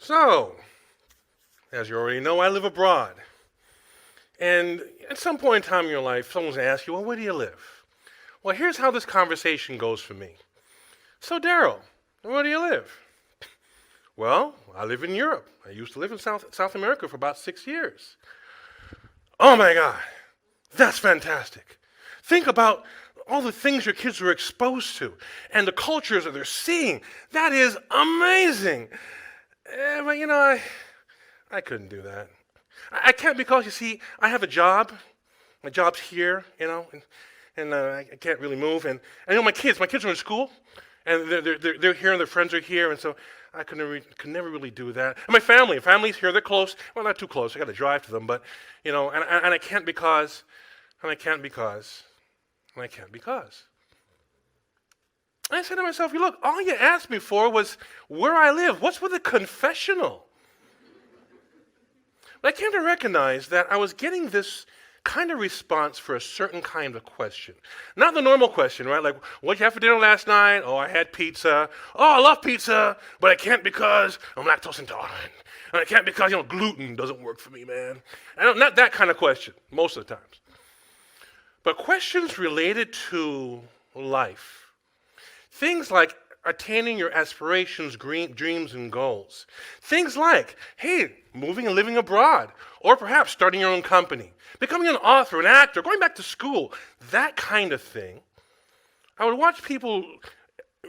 So, as you already know, I live abroad. And at some point in time in your life, someone's going to ask you, well, where do you live? Well, here's how this conversation goes for me. So, Darrell, where do you live? Well, I live in Europe. I used to live in South America for about 6 years. Oh my God, that's fantastic. Think about all the things your kids were exposed to and the cultures that they're seeing. That is amazing. But I couldn't do that. I can't because, you see, I have a job. My job's here, and I can't really move. And my kids are in school, and they're here, and their friends are here, and so I could never really do that. And my family's here. They're close. Well, not too close. I got to drive to them, but and I can't because, and I can't because, and I can't because. And I said to myself, look, all you asked me for was where I live. What's with the confessional? But I came to recognize that I was getting this kind of response for a certain kind of question. Not the normal question, right? Like, what'd you have for dinner last night? Oh, I had pizza. Oh, I love pizza, but I can't because I'm lactose intolerant. And I can't because, gluten doesn't work for me, man. Not that kind of question, most of the times. But questions related to life. Things like attaining your aspirations, dreams, and goals. Things like, hey, moving and living abroad, or perhaps starting your own company, becoming an author, an actor, going back to school, that kind of thing. I would watch people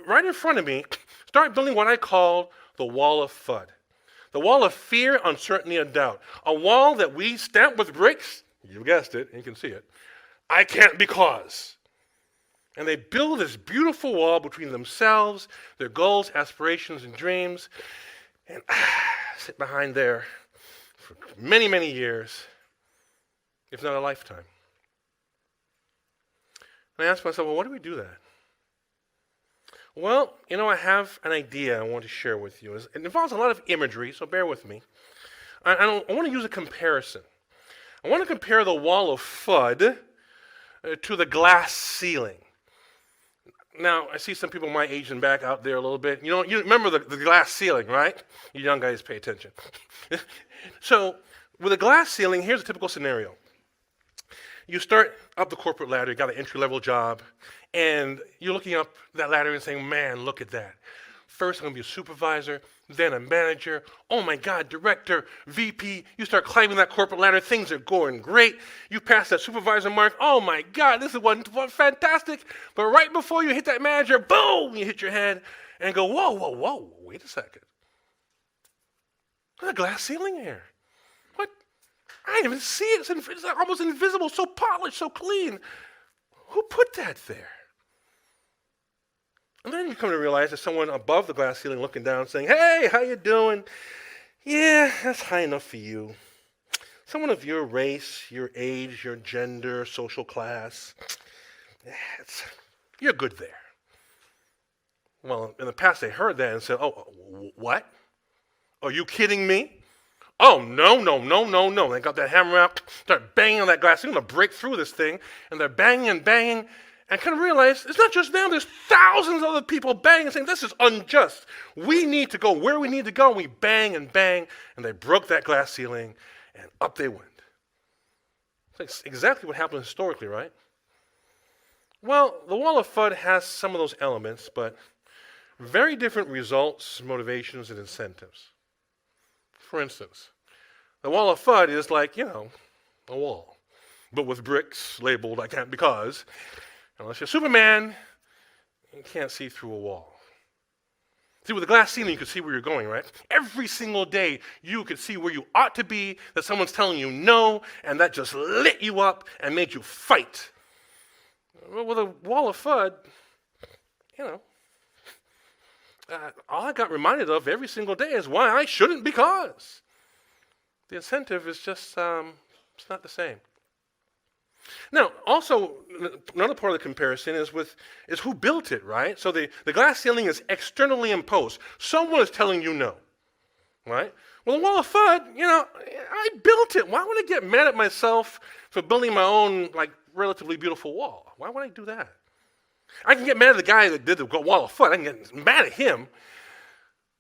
right in front of me start building what I call the wall of FUD. The wall of fear, uncertainty, and doubt. A wall that we stamp with bricks, you guessed it, you can see it. I can't because. And they build this beautiful wall between themselves, their goals, aspirations, and dreams, and sit behind there for many, many years, if not a lifetime. And I asked myself, well, why do we do that? Well, I have an idea I want to share with you. It involves a lot of imagery, so bear with me. I want to use a comparison. I want to compare the wall of FUD to the glass ceiling. Now, I see some people my age and back out there a little bit. You remember the glass ceiling, right? You young guys pay attention. So, with a glass ceiling, here's a typical scenario. You start up the corporate ladder, you got an entry-level job, and you're looking up that ladder and saying, man, look at that. First, I'm going to be a supervisor, then a manager. Oh my God, director, VP. You start climbing that corporate ladder. Things are going great. You pass that supervisor mark. Oh my God, this is one fantastic. But right before you hit that manager, boom, you hit your head and go, whoa, wait a second. There's a glass ceiling here. What? I didn't even see it. It's almost invisible, so polished, so clean. Who put that there? And then you come to realize there's someone above the glass ceiling looking down saying, hey, how you doing? Yeah, that's high enough for you. Someone of your race, your age, your gender, social class, you're good there. Well, in the past they heard that and said, oh, what? Are you kidding me? Oh, no. They got that hammer out, start banging on that glass. They're going to break through this thing. And they're banging and banging. And kind of realize it's not just them. There's thousands of other people banging and saying, this is unjust. We need to go where we need to go. And we bang. And they broke that glass ceiling. And up they went. It's exactly what happened historically, right? Well, the wall of FUD has some of those elements, but very different results, motivations, and incentives. For instance, the wall of FUD is like, a wall, but with bricks labeled I can't because. Unless you're Superman, you can't see through a wall. See, with the glass ceiling, you can see where you're going, right? Every single day, you could see where you ought to be, that someone's telling you no, and that just lit you up and made you fight. Well, with a wall of FUD, all I got reminded of every single day is why I shouldn't because. The incentive is just, it's not the same. Now, also, another part of the comparison is who built it, right? So the glass ceiling is externally imposed. Someone is telling you no, right? Well, the wall of FUD, I built it. Why would I get mad at myself for building my own, relatively beautiful wall? Why would I do that? I can get mad at the guy that did the wall of FUD. I can get mad at him.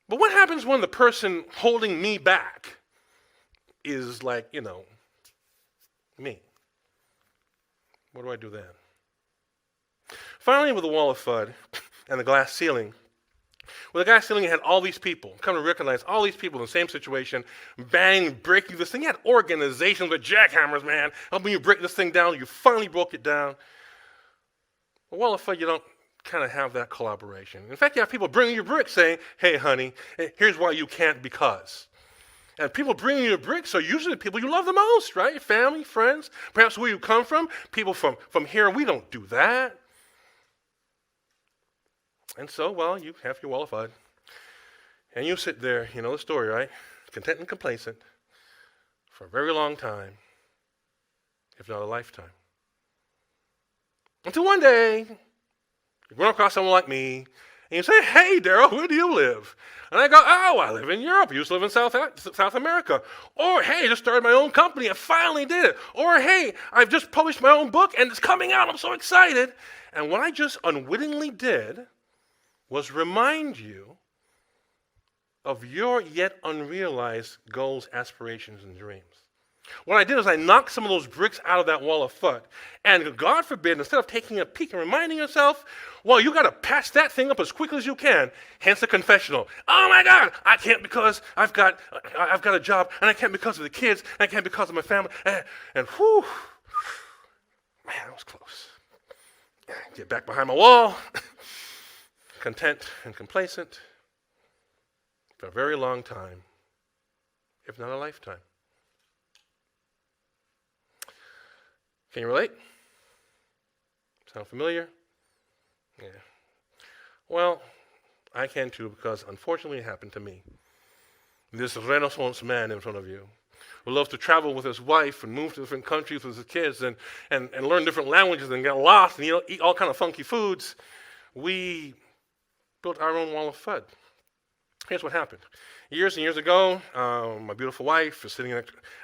But what happens when the person holding me back is like, me? What do I do then? Finally, with the wall of FUD and the glass ceiling, with the glass ceiling, you had all these people come to recognize all these people in the same situation, bang, breaking this thing. You had organizations with jackhammers, man, helping you break this thing down. You finally broke it down. With wall of FUD, you don't kind of have that collaboration. In fact, you have people bringing you bricks saying, hey, honey, here's why you can't because. And people bringing you bricks are usually the people you love the most, right? Your family, friends, perhaps where you come from. People from here, we don't do that. And so, well, you have your wall of FUD. And you sit there, you know the story, right? Content and complacent for a very long time, if not a lifetime. Until one day, you run across someone like me, and you say, hey, Darrell, where do you live? And I go, oh, I live in Europe. I used to live in South America. Or, hey, I just started my own company. I finally did it. Or, hey, I've just published my own book, and it's coming out. I'm so excited. And what I just unwittingly did was remind you of your yet unrealized goals, aspirations, and dreams. What I did is I knocked some of those bricks out of that wall of FUD. And God forbid, instead of taking a peek and reminding yourself, well, you got to patch that thing up as quickly as you can. Hence the confessional. Oh my God, I can't because I've got a job, and I can't because of the kids, and I can't because of my family. And whew, man, that was close. Get back behind my wall, content and complacent for a very long time, if not a lifetime. Can you relate? Sound familiar? Yeah. Well, I can too, because unfortunately it happened to me. This Renaissance man in front of you, who loves to travel with his wife and move to different countries with his kids and learn different languages and get lost and eat all kind of funky foods. We built our own wall of FUD. Here's what happened. Years and years ago, my beautiful wife is sitting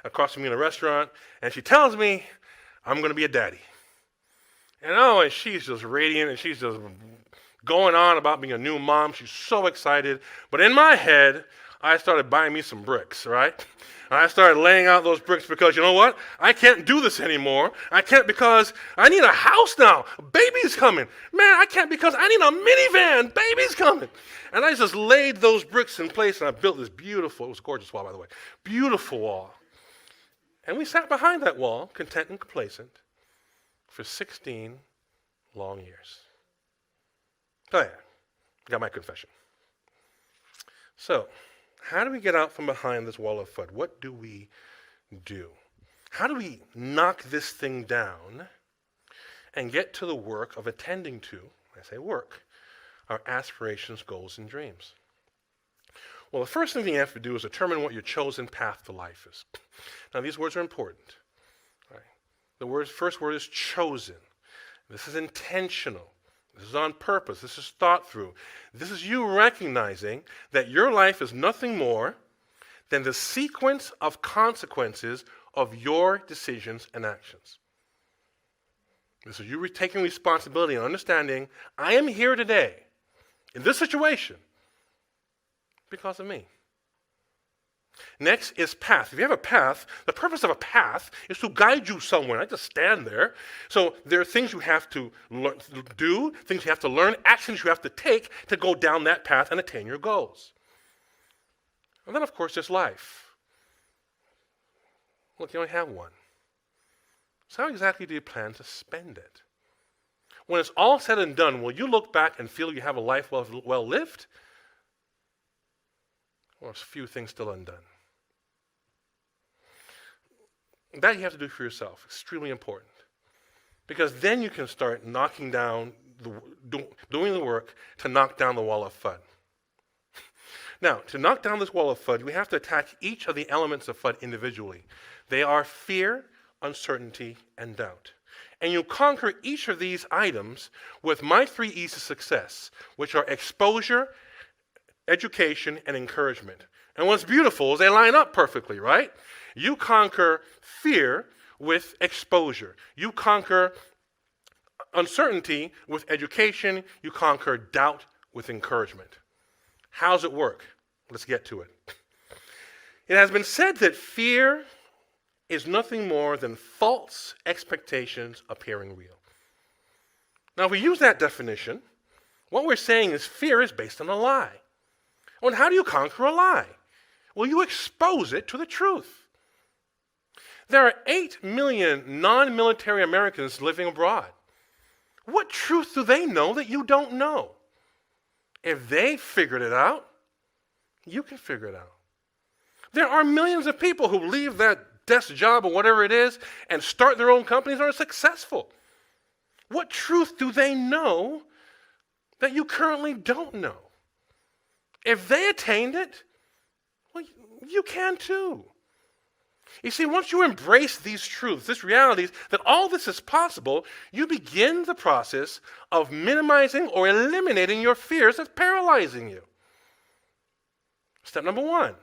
across from me in a restaurant, and she tells me, I'm going to be a daddy. And she's just radiant, and she's just going on about being a new mom. She's so excited. But in my head, I started buying me some bricks, right? And I started laying out those bricks because, you know what? I can't do this anymore. I can't because I need a house now. A baby's coming. Man, I can't because I need a minivan. Baby's coming. And I just laid those bricks in place, and I built this beautiful, it was a gorgeous wall, by the way, beautiful wall. And we sat behind that wall, content and complacent, for 16 long years. So yeah, got my confession. So, how do we get out from behind this wall of FUD? What do we do? How do we knock this thing down and get to the work of attending to, I say work, our aspirations, goals, and dreams? Well, the first thing you have to do is determine what your chosen path to life is. Now, these words are important. Right? The first word is chosen. This is intentional. This is on purpose. This is thought through. This is you recognizing that your life is nothing more than the sequence of consequences of your decisions and actions. This is you taking responsibility and understanding, I am here today in this situation because of me. Next is path. If you have a path, the purpose of a path is to guide you somewhere, not just stand there. So there are things you have to do, things you have to learn, actions you have to take to go down that path and attain your goals. And then, of course, there's life. Look, you only have one. So how exactly do you plan to spend it? When it's all said and done, will you look back and feel you have a life well lived? Or a few things still undone? That you have to do for yourself. Extremely important. Because then you can start knocking down, doing the work to knock down the wall of FUD. Now, to knock down this wall of FUD, we have to attack each of the elements of FUD individually. They are fear, uncertainty, and doubt. And you conquer each of these items with my 3 E's to success, which are exposure, education, and encouragement. And what's beautiful is they line up perfectly, right? You conquer fear with exposure. You conquer uncertainty with education. You conquer doubt with encouragement. How does it work? Let's get to it. It has been said that fear is nothing more than false expectations appearing real. Now, if we use that definition, what we're saying is fear is based on a lie. Well, how do you conquer a lie? Well, you expose it to the truth. There are 8 million non-military Americans living abroad. What truth do they know that you don't know? If they figured it out, you can figure it out. There are millions of people who leave that desk job or whatever it is and start their own companies and are successful. What truth do they know that you currently don't know? If they attained it, well, you can too. You see, once you embrace these truths, these realities, that all this is possible, you begin the process of minimizing or eliminating your fears that's paralyzing you. Step number 1,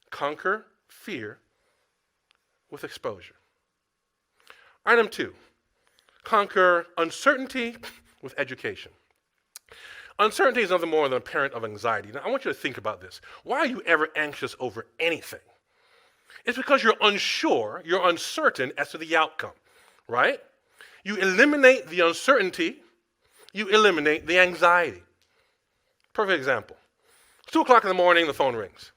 conquer fear with exposure. Item 2, conquer uncertainty with education. Uncertainty is nothing more than a parent of anxiety. Now, I want you to think about this. Why are you ever anxious over anything? It's because you're unsure, you're uncertain as to the outcome, right? You eliminate the uncertainty, you eliminate the anxiety. Perfect example. It's 2 o'clock in the morning, the phone rings.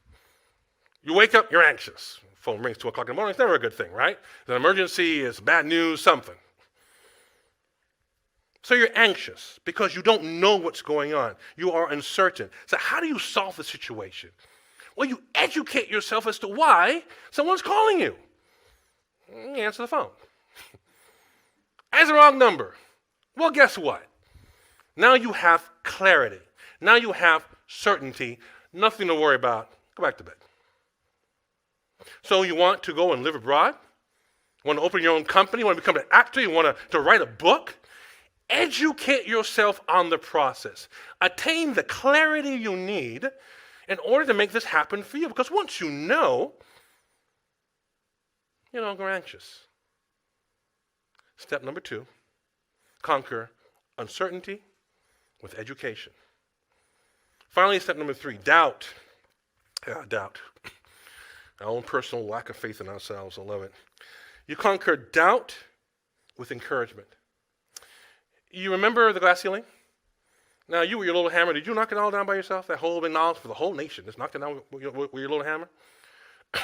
You wake up, you're anxious. Phone rings 2 o'clock in the morning, it's never a good thing, right? It's an emergency, it's bad news, something. So you're anxious because you don't know what's going on. You are uncertain. So how do you solve the situation? Well, you educate yourself as to why someone's calling you. You answer the phone. That's the wrong number. Well, guess what? Now you have clarity. Now you have certainty. Nothing to worry about. Go back to bed. So you want to go and live abroad? You want to open your own company? You want to become an actor? You want to write a book? Educate yourself on the process. Attain the clarity you need in order to make this happen for you. Because once you know, you're no longer anxious. Step number 2, conquer uncertainty with education. Finally, step number 3, doubt. Doubt. Our own personal lack of faith in ourselves. I love it. You conquer doubt with encouragement. You remember the glass ceiling? Now, you with your little hammer, did you knock it all down by yourself? That whole big knowledge for the whole nation, just knocked it down with your little hammer?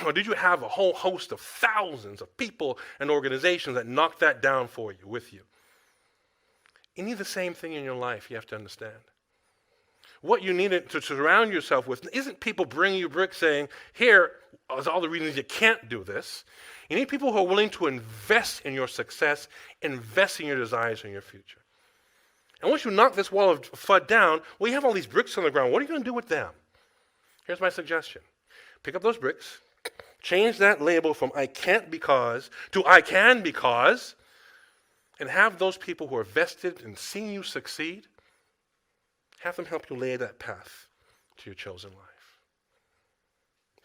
Or did you have a whole host of thousands of people and organizations that knocked that down for you, with you? You need the same thing in your life, you have to understand. What you need to surround yourself with isn't people bringing you bricks saying, here is all the reasons you can't do this. You need people who are willing to invest in your success, invest in your desires and your future. And once you knock this wall of FUD down, well, you have all these bricks on the ground. What are you going to do with them? Here's my suggestion. Pick up those bricks, change that label from I can't because to I can because, and have those people who are vested in seeing you succeed, have them help you lay that path to your chosen life.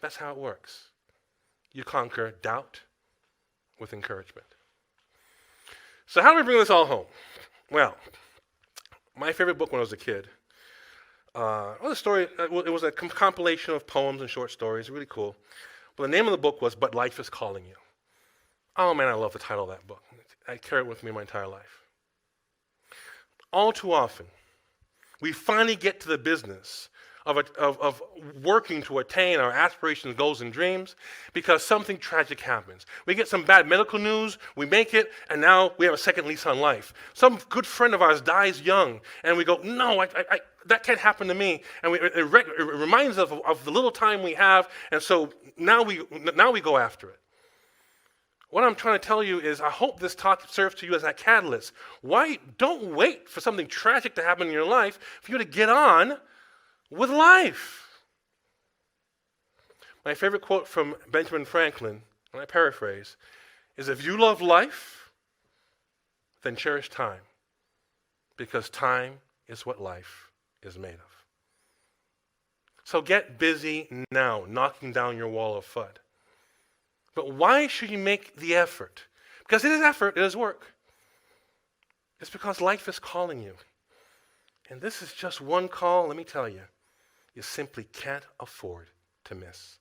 That's how it works. You conquer doubt with encouragement. So how do we bring this all home? Well, my favorite book when I was a kid, it was a compilation of poems and short stories, really cool. But the name of the book was But Life is Calling You. Oh man, I love the title of that book. I carry it with me my entire life. All too often, we finally get to the business of working to attain our aspirations, goals, and dreams because something tragic happens. We get some bad medical news, we make it, and now we have a second lease on life. Some good friend of ours dies young, and we go, no, that can't happen to me. And it reminds us of the little time we have, and so now we go after it. What I'm trying to tell you is I hope this talk serves to you as that catalyst. Don't wait for something tragic to happen in your life for you to get on with life. My favorite quote from Benjamin Franklin, and I paraphrase, is if you love life, then cherish time, because time is what life is made of. So get busy now, knocking down your wall of FUD. But why should you make the effort? Because it is effort, it is work. It's because life is calling you. And this is just one call, let me tell you. you simply can't afford to miss.